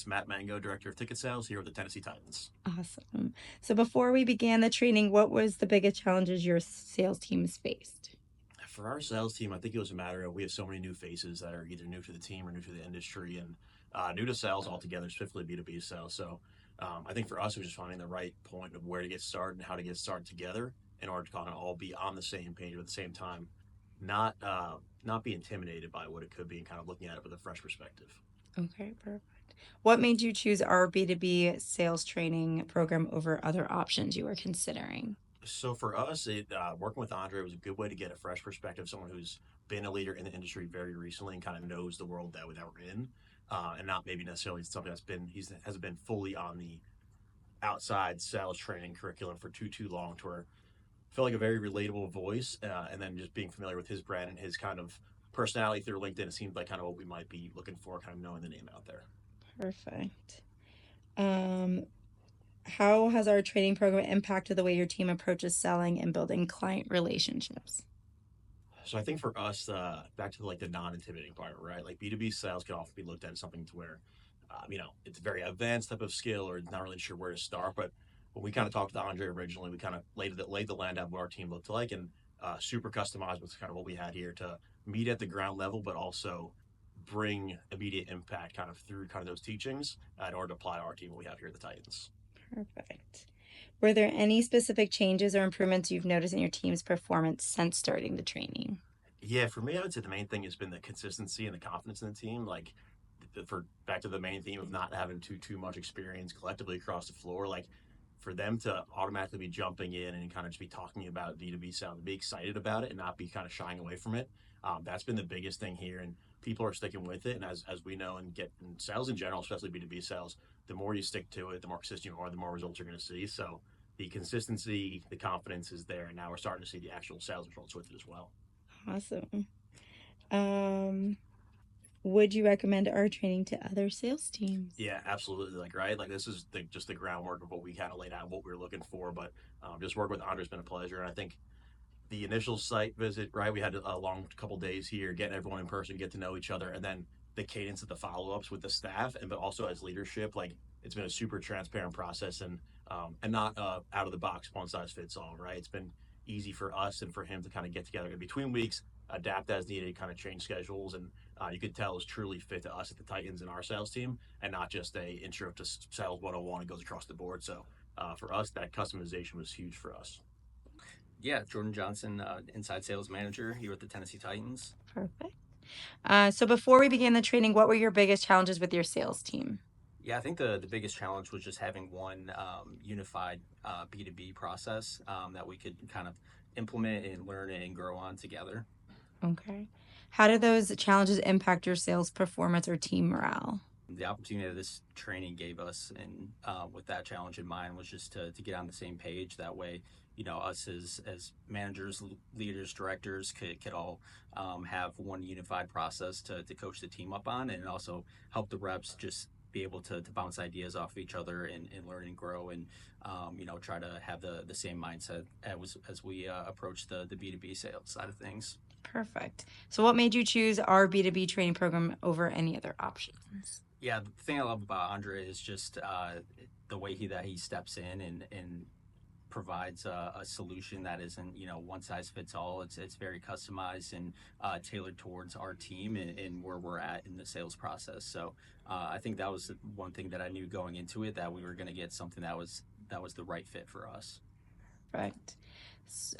It's Matt Mango, Director of Ticket Sales here with the Tennessee Titans. Awesome. So before we began the training, what was the biggest challenges your sales teams faced? For our sales team, I think it was a matter of we have so many new faces that are either new to the team or new to the industry and new to sales altogether, specifically B2B sales. So I think for us, it was just finding the right point of where to get started and how to get started together in order to kind of all be on the same page at the same time, not be intimidated by what it could be and kind of looking at it with a fresh perspective. Okay, perfect. What made you choose our B2B sales training program over other options you were considering? So for us, working with Andre was a good way to get a fresh perspective, someone who's been a leader in the industry very recently and kind of knows the world that we're in, and not maybe necessarily something he's hasn't been fully on the outside sales training curriculum for too long. To where I felt like a very relatable voice, and then just being familiar with his brand and his kind of personality through LinkedIn, it seemed like kind of what we might be looking for, kind of knowing the name out there. Perfect. Um, how has our training program impacted the way your team approaches selling and building client relationships? So I think for us, back to like the non-intimidating part, right? Like B2B sales can often be looked at as something to where, it's a very advanced type of skill or not really sure where to start. But when we kind of talked to Andre originally, we kind of laid the land out what our team looked like and super customized was kind of what we had here to meet at the ground level, but also bring immediate impact kind of through kind of those teachings in order to apply to our team what we have here at the Titans. Perfect. Were there any specific changes or improvements you've noticed in your team's performance since starting the training? Yeah, for me, I would say the main thing has been the consistency and the confidence in the team. Like, for back to the main theme of not having too much experience collectively across the floor, like for them to automatically be jumping in and kind of just be talking about B2B sales, be excited about it and not be kind of shying away from it. That's been the biggest thing here, and people are sticking with it. And as we know, and get in sales in general, especially B2B sales, the more you stick to it, the more consistent you are, the more results you're going to see. So the consistency, the confidence is there, and now we're starting to see the actual sales results with it as well. Awesome. Um, would you recommend our training to other sales teams? Yeah, absolutely. Like, right, like this is just the groundwork of what we kind of laid out, what we were looking for. But just working with Andre has been a pleasure, and I think the initial site visit, right, we had a long couple days here, getting everyone in person, get to know each other, and then the cadence of the follow ups with the staff, and but also as leadership, like it's been a super transparent process and not out of the box, one size fits all. Right, it's been easy for us and for him to kind of get together in between weeks, adapt as needed, kind of change schedules, and you could tell it's truly fit to us at the Titans and our sales team, and not just a intro to sales 101 and goes across the board. So for us, that customization was huge for us. Yeah, Jordan Johnson, inside sales manager here with the Tennessee Titans. Perfect. So before we began the training, what were your biggest challenges with your sales team? Yeah, I think the biggest challenge was just having one unified B2B process that we could kind of implement and learn and grow on together. Okay. How do those challenges impact your sales performance or team morale? The opportunity that this training gave us, and with that challenge in mind, was just to get on the same page. That way, us as managers, leaders, directors could all have one unified process to coach the team up on, and also help the reps just be able to bounce ideas off of each other and learn and grow and try to have the same mindset as we approach the B2B sales side of things. Perfect. So what made you choose our B2B training program over any other options? Yeah, the thing I love about Andre is just the way he steps in and provides a solution that isn't one size fits all. It's very customized and tailored towards our team and where we're at in the sales process. So I think that was one thing that I knew going into it, that we were going to get something that was the right fit for us. Perfect.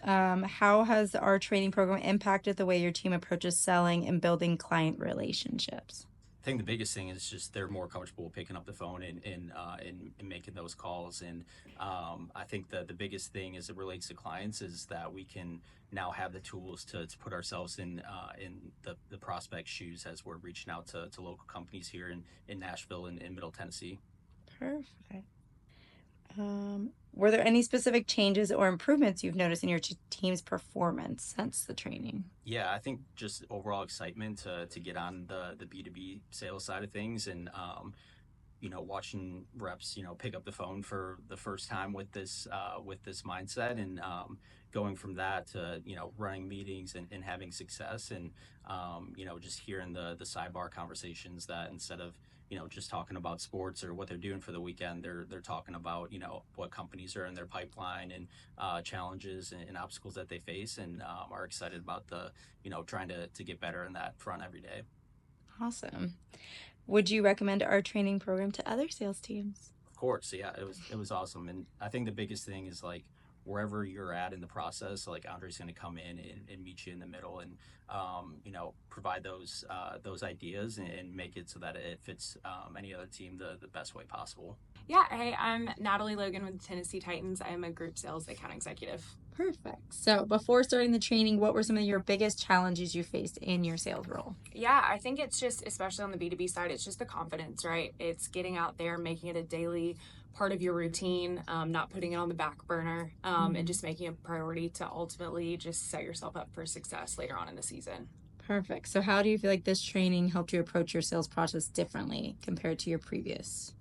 How has our training program impacted the way your team approaches selling and building client relationships? I think the biggest thing is just they're more comfortable picking up the phone and making those calls. And I think that the biggest thing as it relates to clients is that we can now have the tools to put ourselves in the prospect shoes as we're reaching out to local companies here in Nashville and in Middle Tennessee. Perfect. Were there any specific changes or improvements you've noticed in your team's performance since the training? Yeah, I think just overall excitement to get on the B2B sales side of things, and watching reps pick up the phone for the first time with this mindset, and going from that to running meetings and having success, and just hearing the sidebar conversations that instead of just talking about sports or what they're doing for the weekend. They're talking about what companies are in their pipeline and challenges and obstacles that they face, and are excited about the trying to get better in that front every day. Awesome. Would you recommend our training program to other sales teams? Of course, yeah, it was awesome, and I think the biggest thing is like wherever you're at in the process, like Andre's going to come in and meet you in the middle, and provide those ideas and make it so that it fits any other team the best way possible. Yeah, hey, I'm Natalie Logan with the Tennessee Titans. I am a group sales account executive. Perfect. So before starting the training, what were some of your biggest challenges you faced in your sales role? Yeah, I think it's just, especially on the B2B side, it's just the confidence, right? It's getting out there, making it a daily part of your routine, not putting it on the back burner, and just making it a priority to ultimately just set yourself up for success later on in the season. Perfect. So how do you feel like this training helped you approach your sales process differently compared to your previous?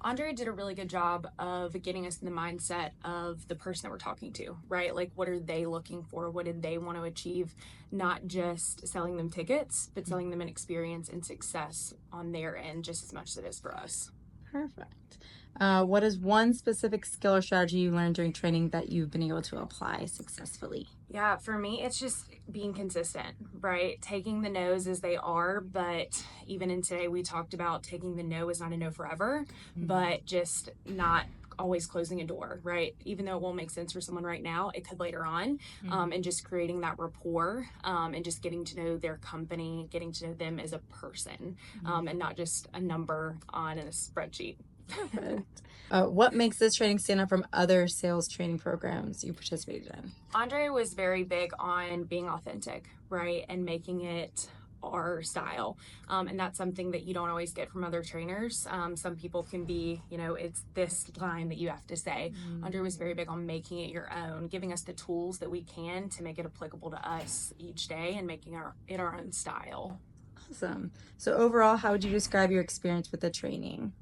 Andre did a really good job of getting us in the mindset of the person that we're talking to, right? Like, what are they looking for? What did they want to achieve? Not just selling them tickets, but selling them an experience and success on their end just as much as it is for us. Perfect. What is one specific skill or strategy you learned during training that you've been able to apply successfully? Yeah, for me, it's just being consistent, right? Taking the no's as they are, but even in today, we talked about taking the no is not a no forever, but just not always closing a door, right? Even though it won't make sense for someone right now, it could later on, and just creating that rapport, and just getting to know their company, getting to know them as a person, and not just a number on a spreadsheet. Perfect. What makes this training stand out from other sales training programs you participated in? Andre was very big on being authentic, right? And making it our style. And that's something that you don't always get from other trainers. Some people can be, it's this line that you have to say. Andre was very big on making it your own, giving us the tools that we can to make it applicable to us each day and making it our own style. Awesome. So overall, how would you describe your experience with the training?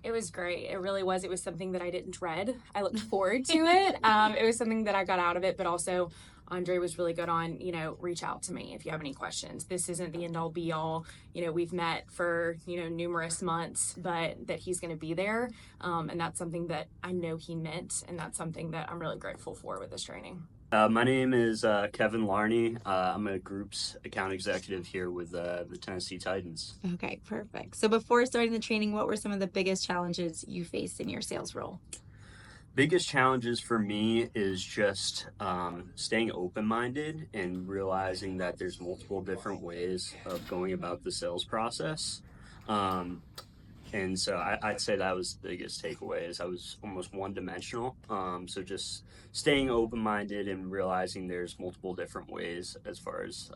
It was great. It really was. It was something that I didn't dread. I looked forward to it. It was something that I got out of it, but also Andre was really good on, reach out to me if you have any questions. This isn't the end all be all. We've met for, numerous months, but that he's going to be there. And that's something that I know he meant. And that's something that I'm really grateful for with this training. My name is Kevin Larney. I'm a group's account executive here with the Tennessee Titans. Okay, perfect. So before starting the training, what were some of the biggest challenges you faced in your sales role? Biggest challenges for me is just staying open-minded and realizing that there's multiple different ways of going about the sales process. And so I'd say that was the biggest takeaway is I was almost one-dimensional. So just staying open-minded and realizing there's multiple different ways as far as,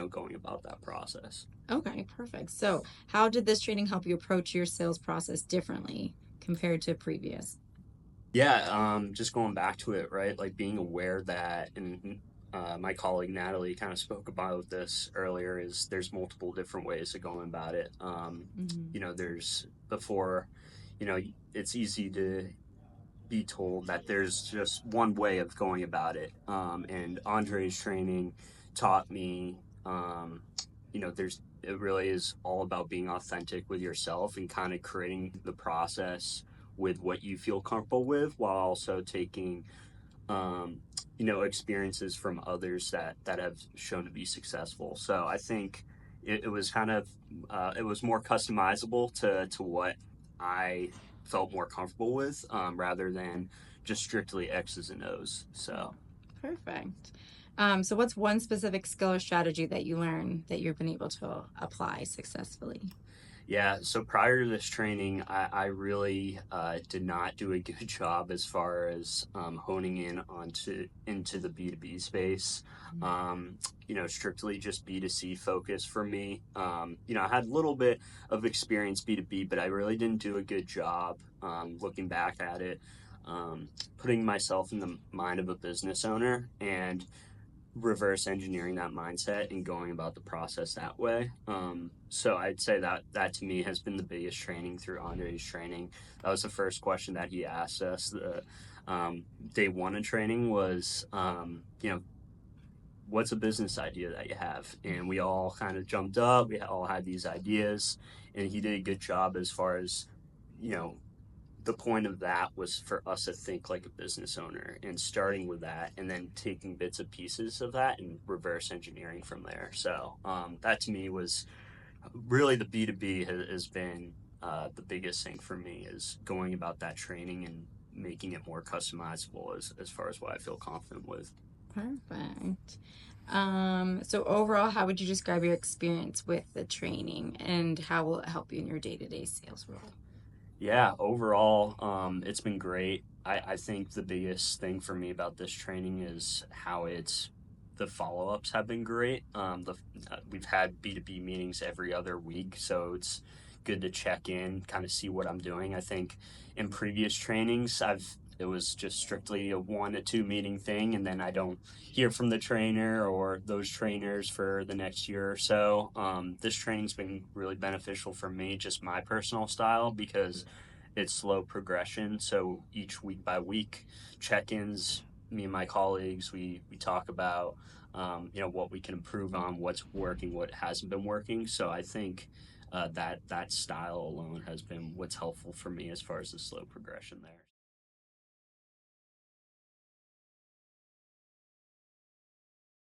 going about that process. Okay, perfect. So how did this training help you approach your sales process differently compared to previous? Yeah, just going back to it, right? Like being aware that, and my colleague Natalie kind of spoke about this earlier, is there's multiple different ways of going about it. There's before, it's easy to be told that there's just one way of going about it. And Andre's training taught me, it really is all about being authentic with yourself and kind of creating the process with what you feel comfortable with while also taking experiences from others that have shown to be successful. So I think it was kind of it was more customizable to what I felt more comfortable with, rather than just strictly X's and O's. So perfect. So what's one specific skill or strategy that you learned that you've been able to apply successfully? Yeah, so prior to this training, I really did not do a good job as far as honing in into the B2B space. Strictly just B2C focus for me. I had a little bit of experience B2B, but I really didn't do a good job looking back at it, putting myself in the mind of a business owner and reverse engineering that mindset and going about the process that way. So I'd say that to me has been the biggest training through Andre's training. That was the first question that he asked us. The day one of training was, what's a business idea that you have? And we all kind of jumped up. We all had these ideas, and he did a good job as far as, you know, the point of that was for us to think like a business owner and starting with that and then taking bits and pieces of that and reverse engineering from there. So that to me was really the B2B has been the biggest thing for me is going about that training and making it more customizable as far as what I feel confident with. Perfect. So overall, how would you describe your experience with the training and how will it help you in your day-to-day sales role? Yeah, overall, it's been great. I think the biggest thing for me about this training is how the follow ups have been great. We've had B2B meetings every other week, so it's good to check in, kind of see what I'm doing. I think in previous trainings, it was just strictly a 1 to 2 meeting thing, and then I don't hear from the trainer or those trainers for the next year or so. This training's been really beneficial for me, just my personal style, because it's slow progression. So each week by week check-ins, me and my colleagues, we talk about what we can improve on, what's working, what hasn't been working. So I think that style alone has been what's helpful for me as far as the slow progression there.